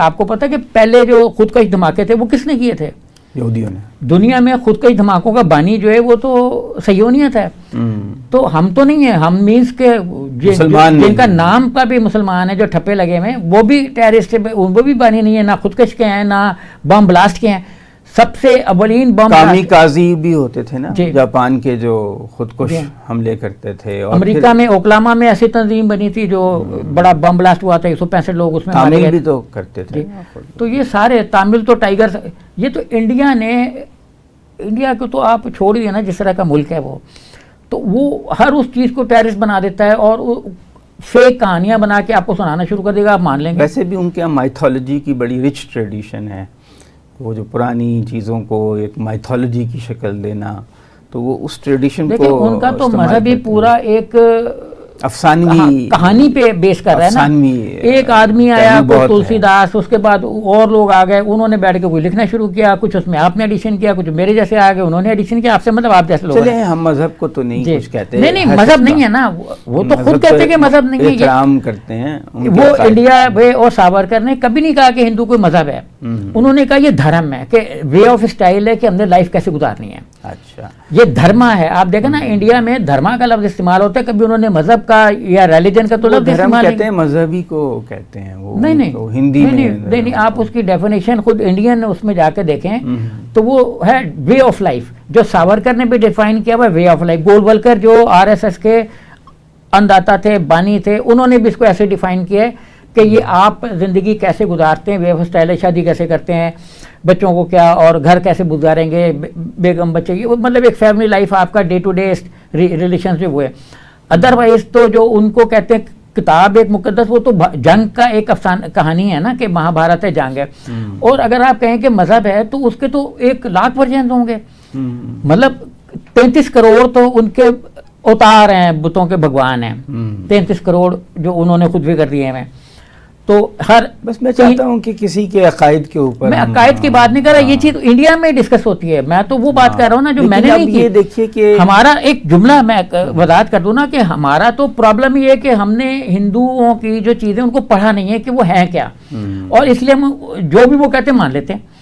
آپ کو پتا کہ پہلے جو خودکش دھماکے تھے وہ کس نے کیے تھے؟ یہودیوں نے. دنیا میں خودکش دھماکوں کا بانی جو ہے وہ تو صہیونیت ہے. تو ہم تو نہیں ہیں، ہم مینس کے جن کا نام کا بھی مسلمان ہے جو ٹھپے لگے ہوئے ہیں وہ بھی ٹیررسٹ، وہ بھی بانی نہیں ہے، نہ خودکش کے ہیں نہ بم بلاسٹ کے ہیں. سب سے اولین بم کامی کازی بھی ہوتے تھے نا جاپان کے جو خودکش حملے کرتے تھے. اور امریکہ میں اوکلاما میں ایسی تنظیم بنی تھی جو بڑا بم بلاسٹ ہوا تھا، 165 لوگ اس میں مارے گئے. بھی تو کرتے تھے. تو یہ سارے تامل تو ٹائیگر، یہ تو انڈیا کو تو آپ چھوڑیے نا، جس طرح کا ملک ہے وہ، تو وہ ہر اس چیز کو ٹیررسٹ بنا دیتا ہے اور فیک کہانیاں بنا کے آپ کو سنانا شروع کر دے گا، آپ مان لیں گے. ویسے بھی ان کے یہاں مائتھولوجی کی بڑی رچ ٹریڈیشن ہے، وہ جو پرانی چیزوں کو ایک مائتھولوجی کی شکل دینا، تو وہ اس ٹریڈیشن کو ان کا تو مذہب ہی پورا ایک افسانوی کہانی پہ بیس کر رہا ہے نا. ایک آدمی آیا تلسی داس، اس کے بعد اور لوگ آ گئے، انہوں نے بیٹھ کے کوئی لکھنا شروع کیا، کچھ اس میں آپ نے ایڈیشن کیا، کچھ میرے جیسے آ گئے انہوں نے ایڈیشن کیا. آپ سے مطلب آپ جیسے لوگ چلیں ہم مذہب کو تو نہیں کچھ کہتے، نہیں مذہب نہیں ہے نا، وہ تو خود کہتے کہ مذہب نہیں ہے، احترام کرتے ہیں. وہ انڈیا اور ساورکر نے کبھی نہیں کہا کہ ہندو کوئی مذہب ہے، انہوں نے کہا یہ دھرم ہے، کہ وے آف اسٹائل ہے کہ ہم نے لائف کیسے گزارنی ہے. اچھا، یہ دھرما ہے. آپ دیکھیں نا انڈیا میں دھرما کا لفظ استعمال ہوتا ہے، کبھی انہوں نے مذہب کا یا ریلیجن کا تو لفظ استعمال کہتے ہیں، مذہبی کو کہتے ہیں وہ. نہیں ہندی میں نہیں، آپ اس کی ڈیفینیشن خود انڈین اس میں جا کے دیکھیں تو وہ ہے وے آف لائف، جو ساورکر نے بھی ڈیفائن کیا ہوا وے آف لائف. گولولکر جو RSS کے انداتا تھے، بانی تھے، انہوں نے بھی اس کو ایسے ڈیفائن کیا ہے کہ یہ آپ زندگی کیسے گزارتے ہیں، وے آف اسٹائل ہے، شادی کیسے کرتے ہیں، بچوں کو کیا اور گھر کیسے گزاریں گے، بیگم بچے کی، مطلب ایک فیملی لائف آپ کا ڈے ٹو ڈے ریلیشن شپ وہ ہے. ادروائز تو جو ان کو کہتے ہیں کتاب ایک مقدس، وہ تو جنگ کا ایک کہانی ہے نا، کہ مہا بھارت ہے، جنگ ہے. اور اگر آپ کہیں کہ مذہب ہے تو اس کے تو 1,00,000 ورژن ہوں گے. مطلب 33 کروڑ تو ان کے اوتار ہیں، بتوں کے بھگوان ہیں، 33 کروڑ جو انہوں نے خود بھی کر دیے ہیں. تو بس میں چاہتا ہوں کہ کسی کے عقائد کے اوپر، میں عقائد کی بات نہیں کر رہا، یہ چیز انڈیا میں ڈسکس ہوتی ہے، میں تو وہ بات کر رہا ہوں نا جو میں نے نہیں کی. یہ دیکھیے کہ ہمارا ایک جملہ میں وضاحت کر دوں نا، کہ ہمارا تو پرابلم یہ ہے کہ ہم نے ہندوؤں کی جو چیزیں ان کو پڑھا نہیں ہے کہ وہ ہیں کیا، اور اس لیے ہم جو بھی وہ کہتے ہیں مان لیتے ہیں.